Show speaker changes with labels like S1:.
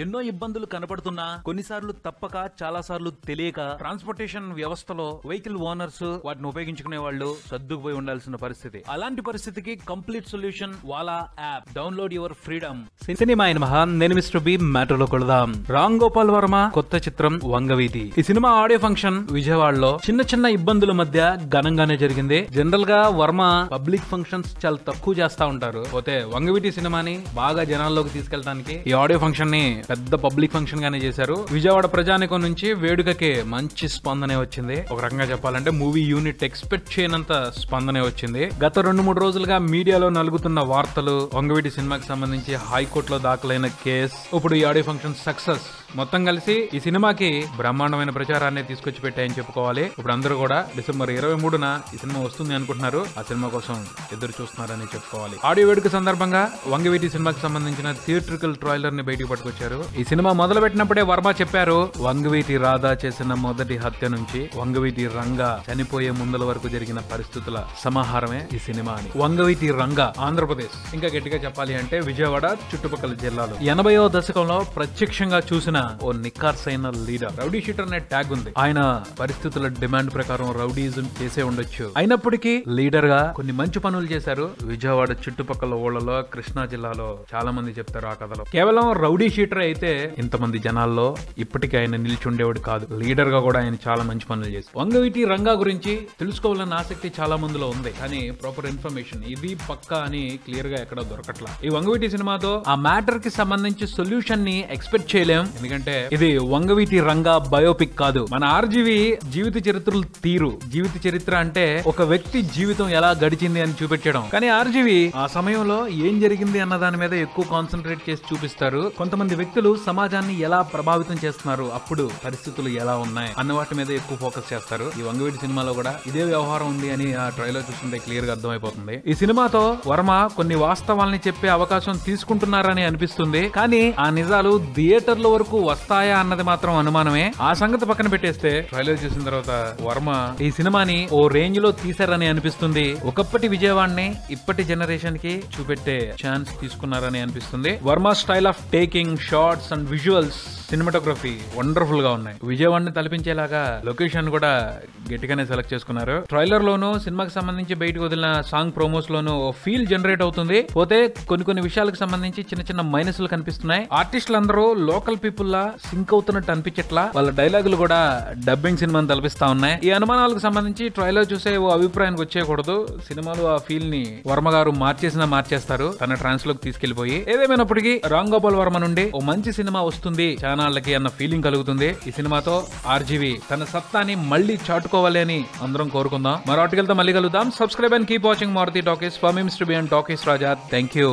S1: ఎన్నో ఇబ్బందులు కనపడుతున్నా కొన్నిసార్లు తప్పక చాలా సార్లు తెలియక ట్రాన్స్పోర్టేషన్ వ్యవస్థలో వెహికల్ ఓనర్స్ వాటిని ఉపయోగించుకునే వాళ్ళు సర్దుకుపోయి ఉండాల్సిన పరిస్థితి. అలాంటి పరిస్థితికి కంప్లీట్ సొల్యూషన్ వాలా యాప్. Download your freedom. సినిమా నేను మిస్టర్ బి మ్యాటర్లో కొడదాం. రామ్ గోపాల్ వర్మ కొత్త చిత్రం వంగవీటి. ఈ సినిమా ఆడియో ఫంక్షన్ విజయవాడలో చిన్న చిన్న ఇబ్బందుల మధ్య ఘనంగానే జరిగింది. జనరల్ గా వర్మ పబ్లిక్ ఫంక్షన్స్ చాలా తక్కువ చేస్తా ఉంటారు. పోతే వంగవీటి సినిమాని బాగా జనాల్లోకి తీసుకెళ్ళడానికి ఈ ఆడియో ఫంక్షన్ ని పెద్ద పబ్లిక్ ఫంక్షన్ గానే చేశారు. విజయవాడ ప్రజానికం నుంచి వేడుకకి మంచి స్పందనే వచ్చింది. ఒక రకంగా చెప్పాలంటే మూవీ యూనిట్ ఎక్స్పెక్ట్ చేయనంత స్పందనే వచ్చింది. గత 2-3 రోజులుగా మీడియాలో నలుగుతున్న వార్తలు, వంగవీటి సినిమాకి సంబంధించి హైకోర్టులో దాఖలైన కేసు, ఇప్పుడు ఈ ఆడియో ఫంక్షన్ సక్సెస్ మొత్తం కలిసి ఈ సినిమాకి బ్రహ్మాండమైన ప్రచారాన్ని తీసుకొచ్చి పెట్టాయని చెప్పుకోవాలి. ఇప్పుడు అందరూ కూడా డిసెంబర్ 23న ఈ సినిమా వస్తుంది అనుకుంటున్నారు. ఆ సినిమా కోసం ఎదురు చూస్తున్నారని చెప్పుకోవాలి. ఆడియో వేడుక సందర్భంగా వంగవీటి సినిమాకి సంబంధించిన థియేట్రికల్ ట్రైలర్ ని బయటకు పట్టుకొచ్చారు. ఈ సినిమా మొదలు పెట్టినప్పుడే వర్మ చెప్పారు, వంగవీటి రాధా చేసిన మొదటి హత్య నుంచి వంగవీటి రంగా చనిపోయే ముందల వరకు జరిగిన పరిస్థితుల సమాహారమే ఈ సినిమా అని. వంగవీటి రంగా ఆంధ్రప్రదేశ్, ఇంకా గట్టిగా చెప్పాలి అంటే విజయవాడ చుట్టుపక్కల జిల్లాలో 80వ దశకంలో ప్రత్యక్షంగా చూసిన ఓ నిఖార్సైన లీడర్. రౌడీ షీటర్ అనే ట్యాగ్ ఉంది. ఆయన పరిస్థితుల డిమాండ్ ప్రకారం రౌడీజం చేసే ఉండొచ్చు. అయినప్పటికీ లీడర్ గా కొన్ని మంచి పనులు చేశారు. విజయవాడ చుట్టుపక్కల ఊళ్ళలో, కృష్ణా జిల్లాలో చాలా మంది చెప్తారు ఆ కథలో. కేవలం రౌడీ షీటర్ అయితే ఇంతమంది జనాల్లో ఇప్పటికీ ఆయన నిలిచి ఉండేవాడు కాదు. లీడర్ గా కూడా ఆయన చాలా మంచి పనులు చేశారు. వంగవీటి రంగా గురించి తెలుసుకోవాలన్న ఆసక్తి చాలా మందిలో ఉంది. కానీ ప్రాపర్ ఇన్ఫర్మేషన్ ఇది పక్కా అని క్లియర్ గా ఎక్కడ దొరకట్లా. ఈ వంగవీటి సినిమాతో ఆ మ్యాటర్ కి సంబంధించి సొల్యూషన్ ని ఎక్స్పెక్ట్ చేయలేం. ఎందుకంటే ఇది వంగవీటి రంగా బయోపిక్ కాదు. మన ఆర్జీవి జీవిత చరిత్రలు తీరు. జీవిత చరిత్ర అంటే ఒక వ్యక్తి జీవితం ఎలా గడిచింది అని చూపించడం. కానీ ఆర్జీవి ఆ సమయంలో ఏం జరిగింది అన్న దాని మీద ఎక్కువ కాన్సన్ట్రేట్ చేసి చూపిస్తారు. కొంతమంది వ్యక్తులు సమాజాన్ని ఎలా ప్రభావితం చేస్తున్నారు, అప్పుడు పరిస్థితులు ఎలా ఉన్నాయి అన్న వాటి మీద ఎక్కువ ఫోకస్ చేస్తారు. ఈ వంగవీటి సినిమాలో కూడా ఇదే వ్యవహారం ఉంది అని ఆ ట్రైలర్ చూస్తుంటే క్లియర్ గా అర్థమైపోతుంది. ఈ సినిమాతో వర్మ కొన్ని వాస్తవాల్ని చెప్పే అవకాశం తీసుకుంటున్నారని అనిపిస్తుంది. కానీ ఆ నిజాలు థియేటర్ల వరకు వస్తాయా అన్నది మాత్రం అనుమానమే. ఆ సంగతి పక్కన పెట్టేస్తే ట్రైలర్ చూసిన తర్వాత వర్మ ఈ సినిమాని ఓ రేంజ్ లో తీశారని అనిపిస్తుంది. ఒకప్పటి విజయవాడని ఇప్పటి జనరేషన్ కి చూపెట్టే ఛాన్స్ తీసుకున్నారని అనిపిస్తుంది. Varma style of taking shots and visuals, cinematography wonderful గా ఉన్నాయి. విజయవాడని తలపించేలాగా లొకేషన్ కూడా గట్టిగానే సెలెక్ట్ చేసుకున్నారు. ట్రైలర్ లోను, సినిమాకి సంబంధించి బయటకు వదిలిన సాంగ్ ప్రోమోస్ లోను ఫీల్ జనరేట్ అవుతుంది. పోతే కొన్ని విషయాలకు సంబంధించి చిన్న చిన్న మైనస్లు కనిపిస్తున్నాయి. ఆర్టిస్టులు అందరూ లోకల్ పీపుల్ లా సింక్ అవుతున్నట్టు అనిపించట్లా. వాళ్ళ డైలాగులు కూడా డబ్బింగ్ సినిమాని తలపిస్తా ఉన్నాయి. ఈ అనుమానాలకు సంబంధించి ట్రైలర్ చూసే ఓ అభిప్రాయానికి వచ్చేయకూడదు. సినిమాలు ఆ ఫీల్ ని వర్మ గారు మార్చేస్తారు తన ట్రాన్స్ లోకి తీసుకెళ్లిపోయి. ఏదేమైనప్పటికీ రామ్ గోపాల్ వర్మ నుండి ఓ మంచి సినిమా వస్తుంది చానాళ్ళకి అన్న ఫీలింగ్ కలుగుతుంది. ఈ సినిమాతో ఆర్జీవి తన సత్తాని మళ్ళీ చాటుకోవాలి అని అందరం కోరుకుందాం. మరో ఆర్టికల్ తో మళ్ళీ కలుద్దాం. Subscribe and keep watching Maruthi talkies. For me mister B and talkies Raja. Thank you.